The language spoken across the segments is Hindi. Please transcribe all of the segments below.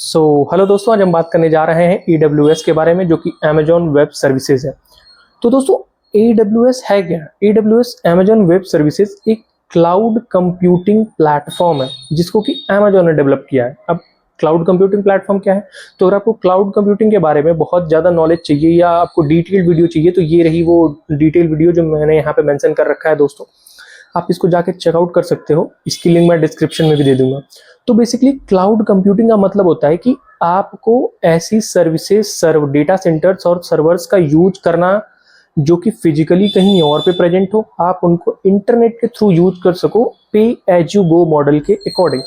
हेलो दोस्तों, आज हम बात करने जा रहे हैं AWS के बारे में, जो कि Amazon वेब सर्विसेज है। तो दोस्तों, AWS है क्या? AWS Amazon वेब सर्विसेज एक क्लाउड कंप्यूटिंग प्लेटफॉर्म है जिसको कि Amazon ने डेवलप किया है। अब क्लाउड कंप्यूटिंग प्लेटफॉर्म क्या है? तो अगर आपको क्लाउड कंप्यूटिंग के बारे में बहुत ज़्यादा नॉलेज चाहिए या आपको डिटेल्ड वीडियो चाहिए, तो ये रही वो डिटेल वीडियो जो मैंने यहाँ पे मेंशन कर रखा है दोस्तों। आप इसको जाके चेकआउट कर सकते हो, इसकी लिंक मैं डिस्क्रिप्शन में भी दे दूंगा। तो बेसिकली क्लाउड कंप्यूटिंग का मतलब होता है कि आपको ऐसी सर्विसेज, डेटा सेंटर्स और सर्वर्स का यूज करना जो कि फिजिकली कहीं और पे प्रेजेंट हो, आप उनको इंटरनेट के थ्रू यूज कर सको, पे एज यू गो मॉडल के अकॉर्डिंग।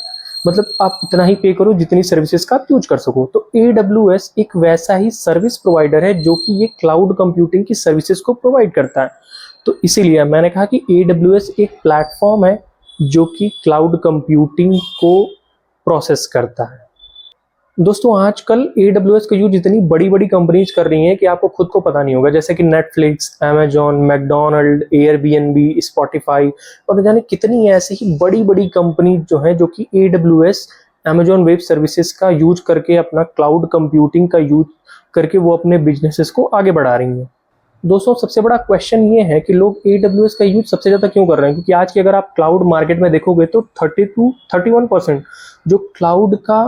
मतलब आप इतना ही पे करो जितनी सर्विसेज का आप यूज कर सको। तो AWS एक वैसा ही सर्विस प्रोवाइडर है जो कि ये क्लाउड कंप्यूटिंग की सर्विसेज को प्रोवाइड करता है। तो इसीलिए मैंने कहा कि AWS एक प्लेटफॉर्म है जो कि क्लाउड कंप्यूटिंग को प्रोसेस करता है। दोस्तों, आजकल AWS का यूज इतनी बड़ी बड़ी कंपनीज कर रही हैं कि आपको खुद को पता नहीं होगा, जैसे कि Netflix, Amazon, McDonald, Airbnb, Spotify और न जाने कितनी ऐसी ही बड़ी बड़ी कंपनी जो है जो कि AWS Amazon वेब सर्विसेज का यूज करके, अपना क्लाउड कंप्यूटिंग का यूज करके वो अपने बिजनेसेस को आगे बढ़ा रही हैं। दोस्तों, सबसे बड़ा क्वेश्चन ये है कि लोग AWS का यूज सबसे ज़्यादा क्यों कर रहे हैं? क्योंकि आज की अगर आप क्लाउड मार्केट में देखोगे तो 31% जो क्लाउड का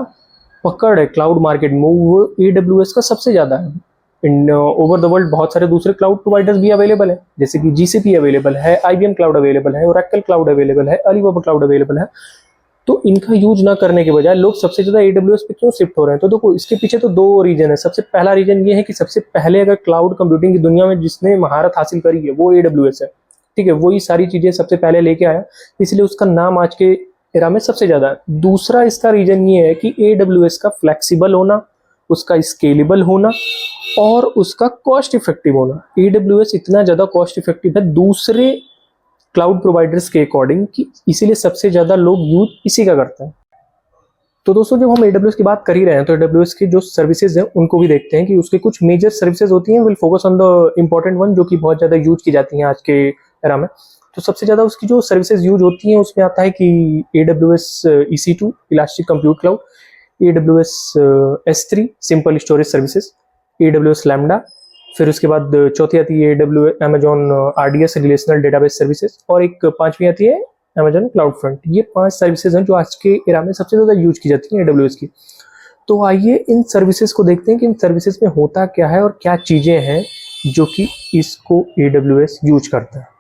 पकड़ है क्लाउड मार्केट में, वो AWS का सबसे ज़्यादा है। इन ओवर द वर्ल्ड बहुत सारे दूसरे क्लाउड प्रोवाइडर्स भी अवेलेबल है, जैसे कि GCP अवेलेबल है, IBM क्लाउड अवेलेबल है, ओरेकल क्लाउड अवेलेबल है, अलीबाबा क्लाउड अवेलेबल है। तो इनका यूज ना करने के बजाय लोग सबसे ज्यादा AWS पे क्यों शिफ्ट हो रहे हैं? तो देखो, इसके पीछे तो दो रीजन है। सबसे पहला रीजन ये है कि सबसे पहले अगर क्लाउड कंप्यूटिंग की दुनिया में जिसने महारत हासिल करी है वो AWS है। ठीक है, वही सारी चीजें सबसे पहले लेके आया, इसलिए उसका नाम आज के एरा में सबसे ज्यादा है। दूसरा इसका रीजन ये है कि AWS का फ्लेक्सिबल होना, उसका स्केलेबल होना और उसका कॉस्ट इफेक्टिव होना। AWS इतना ज्यादा कॉस्ट इफेक्टिव है दूसरे क्लाउड प्रोवाइडर्स के अकॉर्डिंग, कि इसीलिए सबसे ज्यादा लोग यूज इसी का करते हैं। तो दोस्तों, जब हम AWS की बात कर ही रहे हैं तो AWS की जो सर्विसेज हैं उनको भी देखते हैं कि उसके कुछ मेजर सर्विसेज होती हैं। Will focus on the important one जो कि बहुत ज्यादा यूज की जाती हैं आज के एरा में। तो सबसे ज्यादा उसकी जो सर्विसेज यूज होती हैं उसमें आता है कि AWS EC2 elastic compute cloud, AWS S3 simple storage services, AWS lambda, फिर उसके बाद चौथी आती है Amazon RDS relational database services, और एक पांचवी आती है Amazon क्लाउड फ्रंट। ये 5 सर्विसेज हैं जो आज के एरा में सबसे ज़्यादा यूज की जाती हैं AWS की। तो आइए इन सर्विसेज को देखते हैं कि इन सर्विसेज में होता क्या है और क्या चीज़ें हैं जो कि इसको AWS यूज करता है।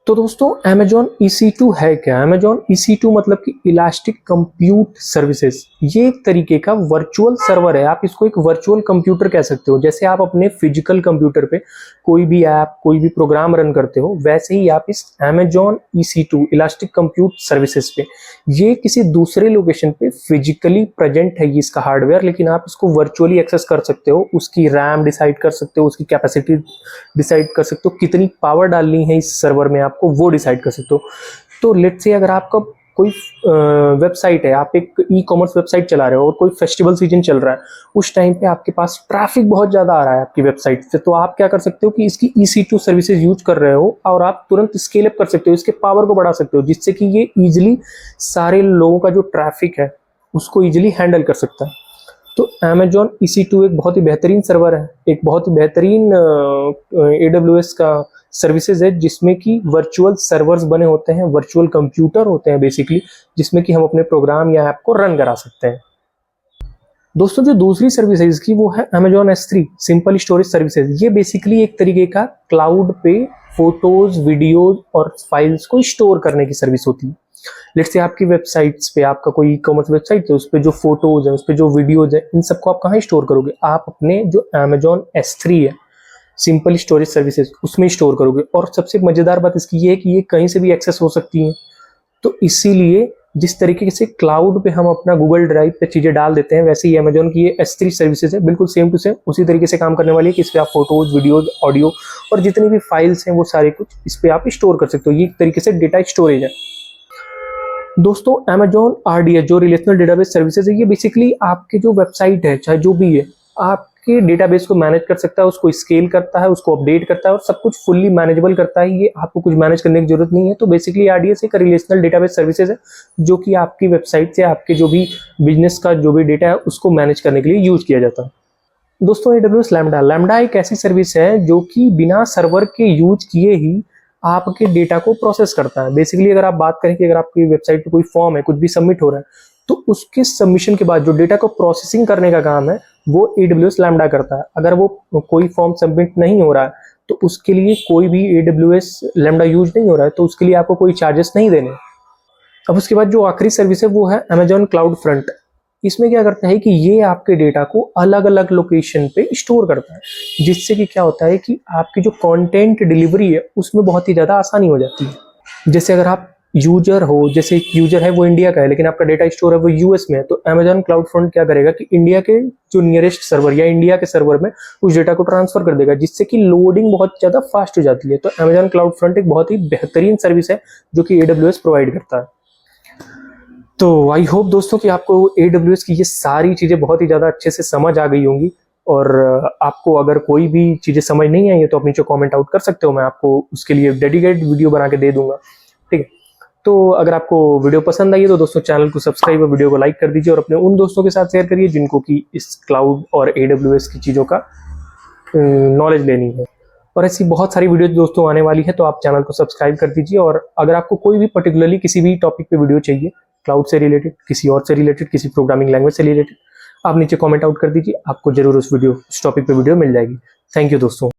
तो दोस्तों, Amazon EC2 है क्या? Amazon EC2 मतलब कि इलास्टिक कंप्यूट सर्विसेज। ये एक तरीके का वर्चुअल सर्वर है। आप इसको एक वर्चुअल कंप्यूटर कह सकते हो। जैसे आप अपने फिजिकल कंप्यूटर पे कोई भी ऐप, कोई भी प्रोग्राम रन करते हो, वैसे ही आप इस Amazon EC2 elastic compute services पे, ये किसी दूसरे लोकेशन पे फिजिकली प्रेजेंट है ये इसका हार्डवेयर, लेकिन आप इसको वर्चुअली एक्सेस कर सकते हो। उसकी रैम डिसाइड कर सकते हो, उसकी कैपेसिटी डिसाइड कर सकते हो, कितनी पावर डालनी है इस सर्वर में आपको वो डिसाइड कर सकते हो। तो लेट्स से अगर आपका कोई वेबसाइट है, आप एक ई-कॉमर्स वेबसाइट चला रहे हो और कोई फेस्टिवल सीजन चल रहा है, उस टाइम पे आपके पास ट्रैफिक बहुत ज़्यादा आ रहा है आपकी वेबसाइट से, तो आप क्या कर सकते हो कि इसकी EC2 सर्विसेज यूज कर रहे हो और आप तुरंत स्केल अप कर सकते हो, इसके पावर को बढ़ा सकते हो, जिससे कि ये ईजिली सारे लोगों का जो ट्रैफिक है उसको ईजिली हैंडल कर सकता है। तो Amazon EC2 एक बहुत ही बेहतरीन सर्वर है, एक बहुत ही बेहतरीन AWS का सर्विसेज है, जिसमें कि वर्चुअल सर्वर्स बने होते हैं, वर्चुअल कंप्यूटर होते हैं बेसिकली, जिसमें कि हम अपने प्रोग्राम या ऐप को रन करा सकते हैं। दोस्तों, जो दूसरी सर्विसेज की वो है Amazon S3 simple storage services. ये बेसिकली एक तरीके का क्लाउड पे फोटोज, वीडियोज और फाइल्स को स्टोर करने की सर्विस होती है। लेट्स से आपकी वेबसाइट्स पे, आपका कोई ई-कॉमर्स वेबसाइट है, उस पे जो फोटोज है, उस पे जो वीडियोज है, इन सबको आप कहाँ स्टोर करोगे? आप अपने जो Amazon S3 है सिंपल स्टोरेज सर्विसेज, उसमें स्टोर करोगे। और सबसे मजेदार बात इसकी ये है कि ये कहीं से भी एक्सेस हो सकती है। तो इसीलिए जिस तरीके से क्लाउड पे हम अपना गूगल ड्राइव पे चीजें डाल देते हैं, वैसे ही Amazon की ये S3 सर्विसेज है, बिल्कुल सेम टू सेम उसी तरीके से काम करने वाली है कि इस पे आप फोटोज, वीडियोज, ऑडियो और जितनी भी फाइल्स हैं वो सारे कुछ इस पे आप स्टोर कर सकते हो। ये एक तरीके से डेटा स्टोरेज है। दोस्तों, Amazon RDS जो रिलेशनल डेटाबेस सर्विसेज है, ये बेसिकली आपके जो वेबसाइट है, चाहे जो भी है, आप आपके डेटाबेस को मैनेज कर सकता है, उसको स्केल करता है, उसको अपडेट करता है और सब कुछ फुल्ली मैनेजेबल करता है। ये आपको कुछ मैनेज करने की जरूरत नहीं है। तो बेसिकली RDS एक रिलेशनल डेटाबेस सर्विसेज है जो कि आपकी वेबसाइट से आपके जो भी बिजनेस का जो भी डेटा है उसको मैनेज करने के लिए यूज किया जाता है। दोस्तों AWS लैम्डा एक ऐसी सर्विस है जो कि बिना सर्वर के यूज किए ही आपके डेटा को प्रोसेस करता है। बेसिकली अगर आप बात करें कि अगर आपकी वेबसाइट पे कोई फॉर्म है, कुछ भी सबमिट हो रहा है, तो उसके सबमिशन के बाद जो डेटा को प्रोसेसिंग करने का काम है वो AWS लैम्डा करता है। अगर वो कोई फॉर्म सबमिट नहीं हो रहा है तो उसके लिए कोई भी AWS लैम्डा यूज नहीं हो रहा है, तो उसके लिए आपको कोई चार्जेस नहीं देने। अब उसके बाद जो आखिरी सर्विस है वो है Amazon क्लाउड फ्रंट। इसमें क्या करता है कि ये आपके डेटा को अलग अलग लोकेशन पे स्टोर करता है, जिससे कि क्या होता है कि आपकी जो कंटेंट डिलीवरी है उसमें बहुत ही ज़्यादा आसानी हो जाती है। जैसे अगर आप यूजर हो, जैसे एक यूजर है वो इंडिया का है लेकिन आपका डेटा स्टोर है वो US में है, तो Amazon क्लाउड फ्रंट क्या करेगा कि इंडिया के जो नियरेस्ट सर्वर या इंडिया के सर्वर में उस डेटा को ट्रांसफर कर देगा, जिससे कि लोडिंग बहुत ज़्यादा फास्ट हो जाती है। तो Amazon क्लाउड फ्रंट एक बहुत ही बेहतरीन सर्विस है जो कि AWS प्रोवाइड करता है। तो आई होप दोस्तों कि आपको AWS की ये सारी चीज़ें बहुत ही ज़्यादा अच्छे से समझ आ गई होंगी। और आपको अगर कोई भी चीज़ें समझ नहीं आई है तो आप नीचे कमेंट आउट कर सकते हो, मैं आपको उसके लिए डेडिकेटेड वीडियो बना के दे दूंगा। ठीक है, तो अगर आपको वीडियो पसंद आई है तो दोस्तों चैनल को सब्सक्राइब और वीडियो को लाइक कर दीजिए और अपने उन दोस्तों के साथ शेयर करिए जिनको कि इस क्लाउड और AWS की चीज़ों का नॉलेज लेनी है। और ऐसी बहुत सारी वीडियो दोस्तों आने वाली है, तो आप चैनल को सब्सक्राइब कर दीजिए। और अगर आपको कोई भी पर्टिकुलरली किसी भी टॉपिक पे वीडियो चाहिए, क्लाउड से रिलेटेड, किसी और से रिलेटेड, किसी प्रोग्रामिंग लैंग्वेज से रिलेटेड, आप नीचे कमेंट आउट कर दीजिए, आपको जरूर उस टॉपिक पे वीडियो मिल जाएगी। थैंक यू दोस्तों।